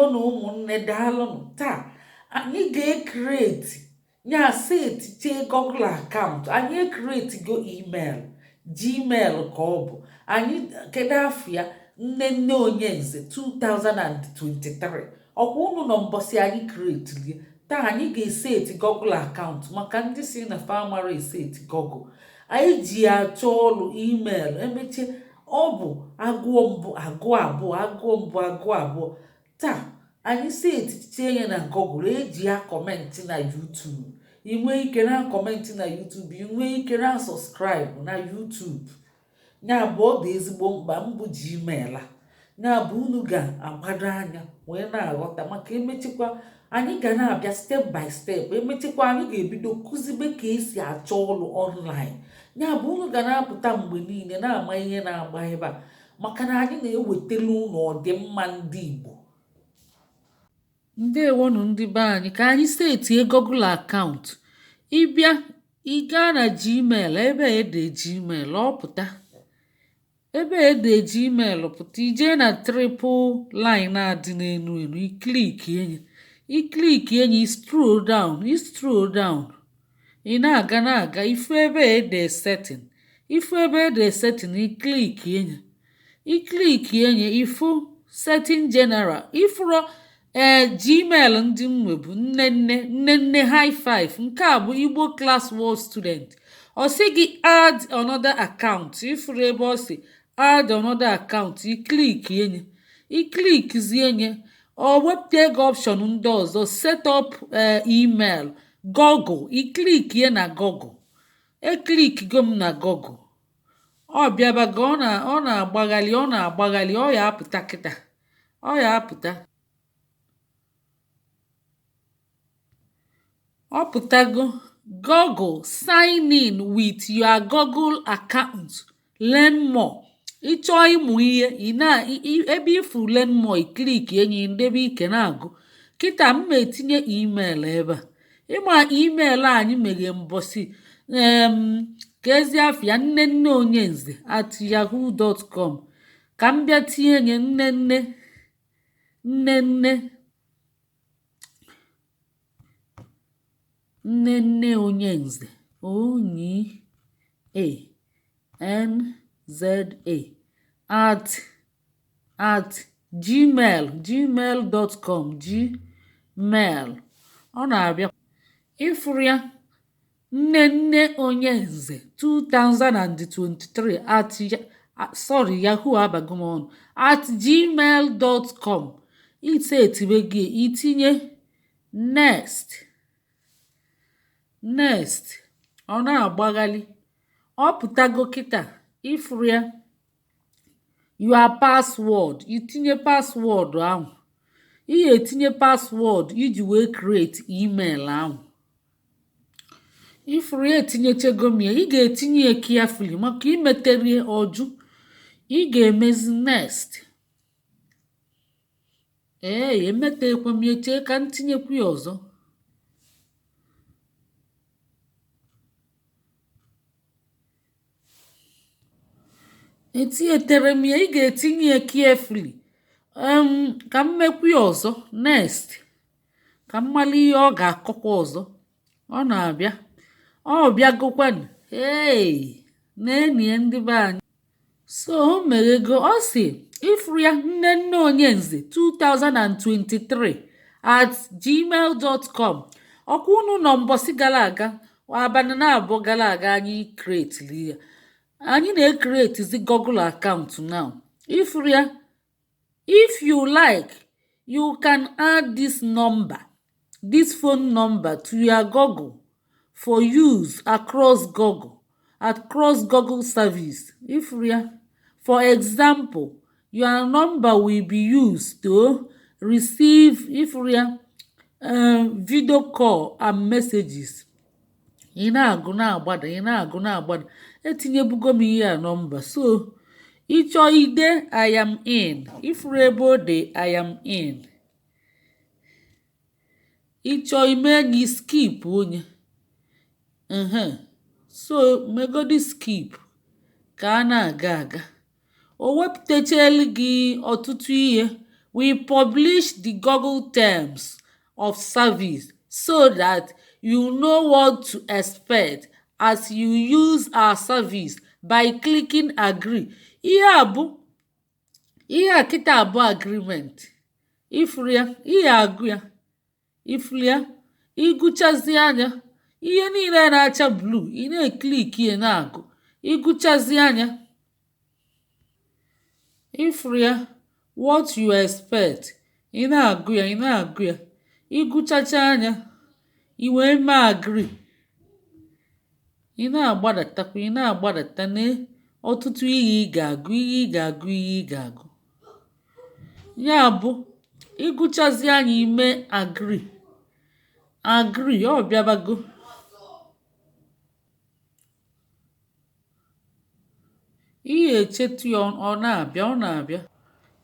ndewo na ụmụnne daalụnụ. Taa anyị ga-ekreti nya setiche Google akaụntụ. Anyị ekretigo email, Gmail ka ọ bụ. Anyị kedu afọ ya? Nne Onyenze 2023. Ọkwa unu nọ mbọsị anyị kretili. Taa anyị ga-eseti Google akaụntụ maka ndị si na famara eseti Google. Anyị ji ya achọ ọrụ email emechie. Ọ bụ agụọ mbụ agụọ abụọ agụọ mbụ agụọ abụọ. Taa anyị setiche ya na Google, eji ya kọmentị na YouTube. Ị nwee ike na kọmentị na YouTube, ị nwee ike na sọskraịbụ na YouTube. Ya bụ ọ dị ezigbo mkpa mbụ Gmail a. Ya bụ unu ga-agbado anya wee na-aghọta maka emechikwa anyị ga na-abịa step by step. Emechikwa anyị ga-ebido kụzibe ka esi achọ ọrụ online. Ya bụ unu ga na-apụta mgbe niile na-ama ihe na-agba ebe a maka na anyị na-ewetara unu ọdịmma ndị Igbo. Ndewonu ndị be anyị, ka anyị setie Google akaụntụ. Ịbịa ị gaa na Gmail, ebe ede Gmail ọpụta. Ebe ede Gmail pụta, ijee na triple line adị n'elu elu, ikliki enyi. Ikliki enyi, scroll down. Ị na-aga ifu ebe ede setting. Ifu ebe ede setting, ikliki enyi. Ikliki enyi, ifu setting general. Ifuro Gmail ndị nwebu nnenne high five. Nke a bụ Igbo class world student. Ọ sị gị add another account. Ifuru ebe ọ sị add another account, ikliki enyi. Iklikizie enyi, ọ wepụta gị option ndị ọzọ, set up email, Google. Iklikie na Google. Eklikigo m na Google. Ọ bịabaga ọ na-agbaghalị ọ ya apụta kịta. Ọ ya apụta. Ọ pụtago Google, sign in with your Google account, learn more. Ịchọọ ịmụ ihe ebe ifu learn more, ikiliki enyi ndebe ike na-agụ. Kịta m etinye email ebe a. Ịma email anyị meghe mbọsị ka ezi afịa nnenne Onyenze @yahoo.com. Ka m bịa tinye nye nnenne Onyenze at gmail.com. Gmail ọ na-abịa ifuru ya nnenne Onyenze 2023 yahoo abago m ọnụ @gmail.com. Etibe gị itinye next. Ọ na-agbaghalị. Ọ pụtago kịta ifuru ya your password. Itinye password ahụ. Ị ga-etinye password iji wee create email ahụ. Ifuru ya etinyechego m ya, ị ga-etinye ya carefully maka imeterie ọjụ. Ị ga-emezi next. Emetekwa m ya, chee ka m tinyekwu ya ọzọ. Etinyetere m ya, ị ga-etinye ya carefully. Ka m mekwu ya ọzọ next. Ka m mara ihe ọ ga-akọkwa ọzọ. Ọ na-abịa. Ọ bịagokwanụ. Na-enye ndị be anyị. So o meghego. Ọ sị ifuru ya nnenne Onyenze 2023 @gmail.com. Ọkwa unu nọ mbọsị gara aga, abalị na abụọ gara aga anyị kretili ya. Anyị na-ekretizi Google account now. Ifuru ya, if you like, you can add this phone number to your Google for use across Google service. Ifuru ya, for example, your number will be used to receive ifuru ya video call and messages. Ị na-agụ na-agbada. Etinyebugo m ihe a nọmba. So ịchọ ide I am in. Ifuru ebe o de I am in. Ịchọ ime enyi skip onye. So megodi skip ka a na-aga. O wepụtachelu gị ọtụtụ ihe We publish the Google terms of service so that you know what to expect as you use our service by clicking agree. Ihe a kịta abụ agreement. Ifuru ya, ihe agụ ya. Ifuru ya, ịgụchazi anya ihe niile na-acha blue, ị na-ekliki ya na-agụ. Ịgụchazi anya, ifuru ya, what you expect, ị na-agụ ya, ị na-agụ ya. Ịgụchacha anya, ị wee mee agree. Ị na-agbadatakwa, ị na-agbadata na ọtụtụ ihe ị ga-agụ, ihe ị ga-agụ, ihe ị ga-agụ. Ya bụ, ịgụchazi anya ime agree. Ọ bịabago. Ihe echetu ya ọ na-abịa.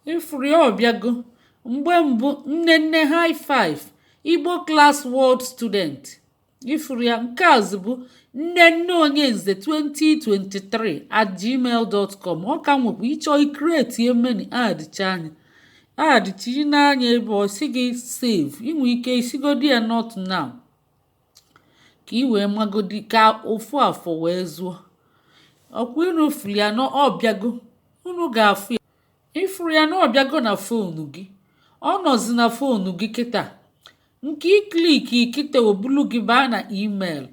Ifuru ya ọ bịago. Mgbe mbụ nne high five Igbo class world student. Ifuru ya, nke azụ bụ nne onyenze 2023@gmail.com. Ọ ka nwekwa ịchọ ikreti emeni adịcha anya. Adịchi n'anya ebe ọ sị gị save. Inwe ike isigodi ya not now ka ị wee magodi ka ofu afọ wee zụọ. Ọkwa unu furu ya na ọ bịago. Unu ga-afụ ya. Ifuru ya na ọ bịago na fonu gị. Ọ nọzi na fonu gị kịta. Nke ikliki kịta obulu gị baa na email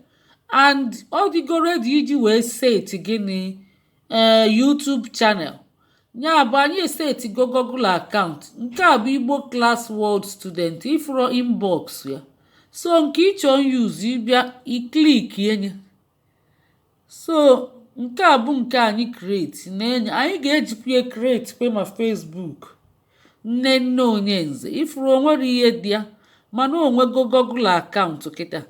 and ọ dịgo ready iji wee set gịnị YouTube channel. Ya bụ anyị esetigo Google account. Nke a bụ Igbo class world student. Ifuru inbox ya. So nke ịchọ use ịbịa ikliki enye. So nke a bụ nke anyị create na-enye. Anyị ga-ejikwa create kwe ma Facebook. Nne onyenze. Ifuru onwere ihe dị ya mana onwego Google account kịta.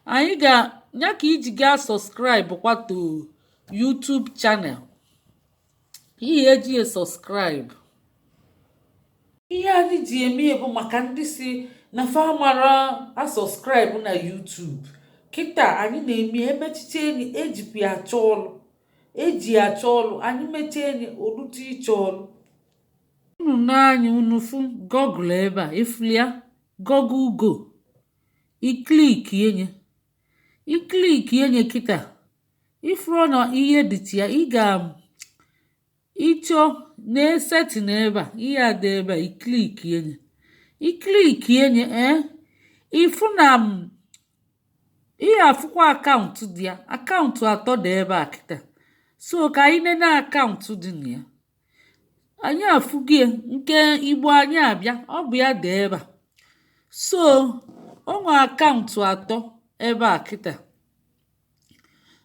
Anyị ya ka iji gaa subscribe kwato YouTube channel. Ihe eji subscribe. Ihe anyị ji eme bụ maka ndị si na famara a subscribe na YouTube. Kịta anyị na-eme emechiche enyi ejikwa ya achọ ọlụ. Eji achọ ọlụ, anyị mechie enyi olutu ịchọ ọlụ. Unu n'anya unu fụ Google ebe a, ifuru ya, Google Go. Ikliki enye kịta. Ifuru na ihe dịtị ya, ị ịchọ na-eseti n'ebe a, ihe adị ebe a, ikliki enye ifu na ihe afụkwa akaụntụ dị ya. Akaụntụ 3 dị ebe a kịta. So ka anyị nene akaụntụ dị na ya. Anyị afụgie nke Igbo anyị abịa, ọ bụ ya dị ebe a. So o nwe akaụntụ 3 ebe a kịta.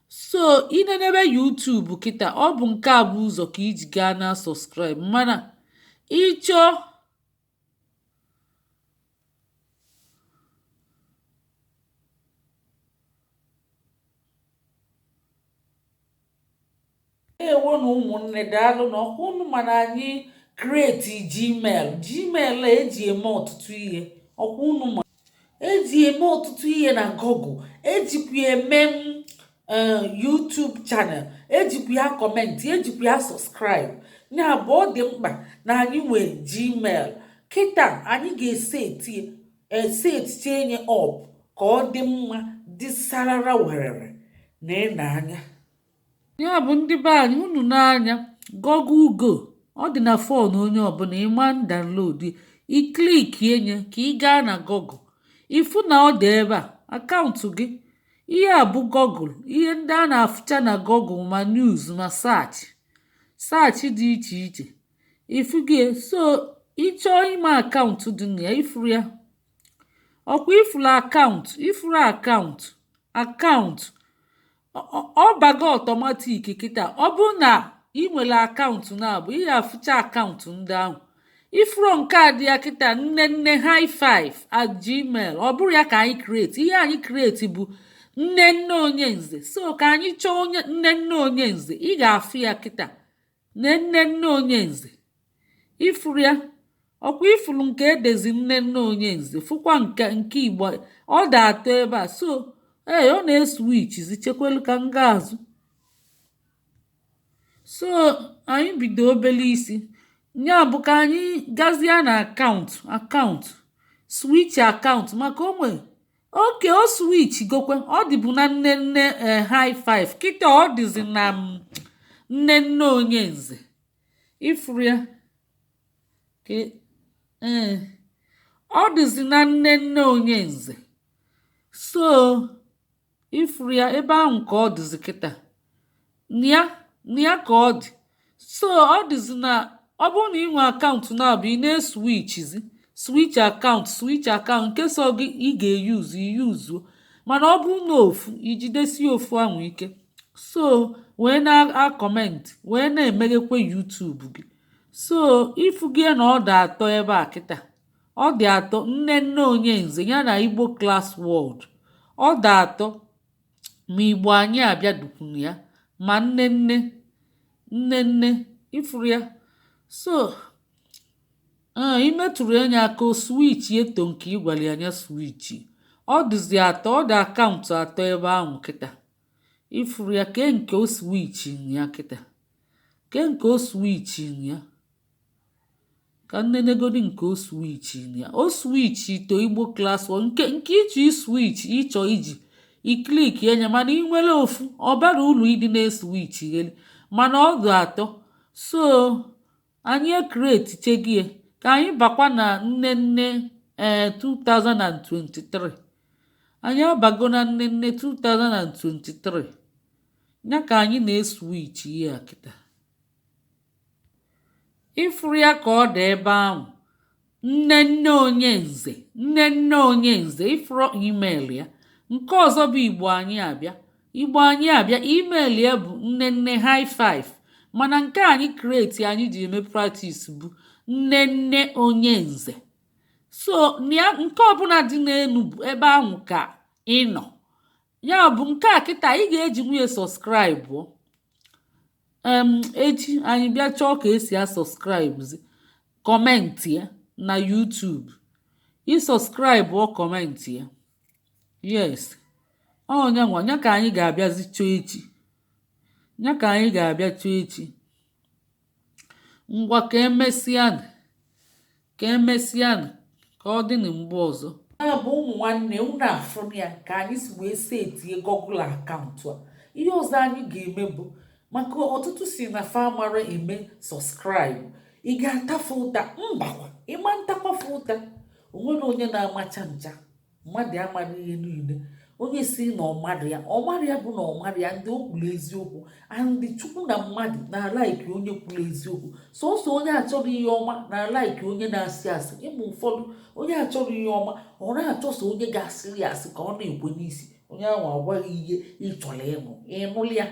So inenebe YouTube kịta, ọ bụ nke a bụ ụzọ ka iji gaa na subscribe. Mana ịchọ ewo na ụmụnne daalụ na ọkwa unu mana anyị create Gmail eji eme ọtụtụ ihe. Ọkwa unu ma eji eme ọtụtụ ihe na Google. Ejikwa eme YouTube channel. Ejikwa ya comment, ejikwa ya subscribe. Ya bụ ọ dị mkpa na anyị nwee Gmail. Kịta anyị ga-esetiche enye up ka ọ dị mma, dị sarara werere na anya. Ya bụ ndị be anyị, unu n'anya Google Go. Ọ dị na fon onye ọbụla. Ịma download, ikliki enye ka ị gaa na Google. Ifu na ọ dị ebe a akaụntụ gị. Ihe a bụ Google. Ihe ndị a na-afụcha na Google ma news ma search dị iche iche. Ifu gị. So ịchọọ ime akaụntụ dị na ya, ifuru ya. Ọkwa ifuru akaụntụ ọ bago ọtọmatik kịta. Ọ bụ na ị nwere akaụntụ na-abụ ihe afụcha akaụntụ ndị ahụ. Ifuru nke a dị ya kịta, nne high five @gmail. Ọ bụrụ ya ka anyị create. Ihe anyị create bụ nne onyenze. So ka anyị chọọ nne onyenze, ị ga-afụ ya kịta. Nne onyenze. Ifuru ya. Ọkwa ifuru nke edezi nne onyenze. Fụkwa nke Igbo ọ dị 3 ebe a. So ọ na-eswitch zichekwelu ka m gaa azụ. So anyị bido obele isi. nya bụ ka anyị gazie na akaụntụ switch akaụntụ maka onwe oke o switch gokwe ọ dịbụ na nne nne high five kịta ọ dịzi na nne nne onye nze ifuru ya ọ dịzi na nne nne onye nze so ifuru ya ebe ahụ ka ọ dịzi kịta nia ka ọ dị so ọ dịzi na ọ bụrụ na ị nwe akaụntụ na-abụ ị na-eswichizi switch akaụntụ nke so gị ị ga-eyuzu iyuzuo mana ọ bụrụ na ofu ijidesi ofu ahụ ike so wee na-akọmentị wee na-emeghekwe YouTube gị so ifu gị na ọ dị atọ ebe a kịta ọ dị atọ nne nne onye nze ya na Igbo Class World ọ dị atọ ma Igbo anyị abịa dukwunu ya ma nne nne ifuru ya so imetụrụ anya aka o switch eto nke ị gwara anya switch ọ dịzi atọ ọ dị akaụntụ atọ ebe ahụ kịta ifuru ya ke nke o switch ya kịta ke nke o switch ya ka nnenegodi nke o switch ya o switch to Igbo Class World nke ịchọ iswitch ịchọ iji ikliki anya mana ị nwere ofu ọ bara ulu ịdị na-eswitch gheli mana ọ dị atọ so anyị ekreti chegie ka anyị bakwa na nne 2023 anyị abago na nne 2023 ya ka anyị na-eswitch ya kịta ifuru ya ka ọ dị ebe ahụ nne nne onye nze ifuru email ya nke ọzọ bụ Igbo anyị abịa email ya bụ nne high five mana nke anyị kreti anyị ji eme practice bụ nne onye nze so nke ọbụla dị n'elu bụ ebe ahụ ka ị nọ ya bụ nke a kịta ị ga-eji nwunye sọskraịbụ echi anyị bịa chọọ ka esi asọskraịbụzi kọmentị ya na YouTube ịsọskraịbụ kọmentị ya yes ọnyanwa nya ka anyị ga-abịazi chọọ echi ngwa ka emesịanụ ka ọ dị na mgbe ọzọ bụ ụmụ nwanne unu afụrụ ya ka anyị si wee setie Google akaụntụ a ihe ọzọ anyị ga-eme bụ maka ọtụtụ si na famara eme sọskraịbụ ị ga-atafe ụta mbakwa ịma ntakwafe ụta onwere onye na-amacha ncha mmadụ amaghị ihe niile onye si na ọmadụ ya bụ na ọmadụ ya ndị o kwuru eziokwu ndị chukwu na mmadụ na-alaiki onye kwuru eziokwu sọsọ onye achọrọ ihe ọma na-alaiki onye na-asị asị ịmụ ụfọdụ onye achọrọ ihe ọma ọ na-achọso onye ga-asịrị ya asị ka ọ na-ekwe n'isi onye ahụ agwaghị ihe ịchọrọ ịnụlụ ya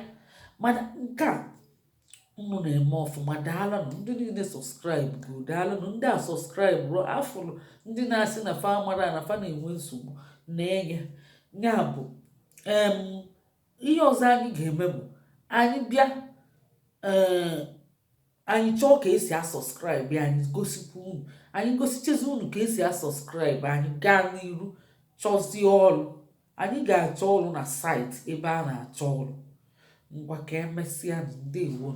mana nke a unu na-eme ọfụma daalụnụ ndị niile sọskraịbụ bụ daalụnụ ndị a sọskraịbụ afụrụ ndị na-asị na fa mara na fa na-enwe nsogbu na-enye ya bụ ihe ọzọ anyị ga-eme bụ anyị bịa anyị chọọ ka esi asọskraịbụ anyị gosikwa unu anyị gosichezi unu ka esi asọskraịbụ anyị gaa n'iru chọzie ọrụ anyị ga-achọ ọrụ na saịtị ebe a na-achọ ọrụ ngwa ka emesịa ndewo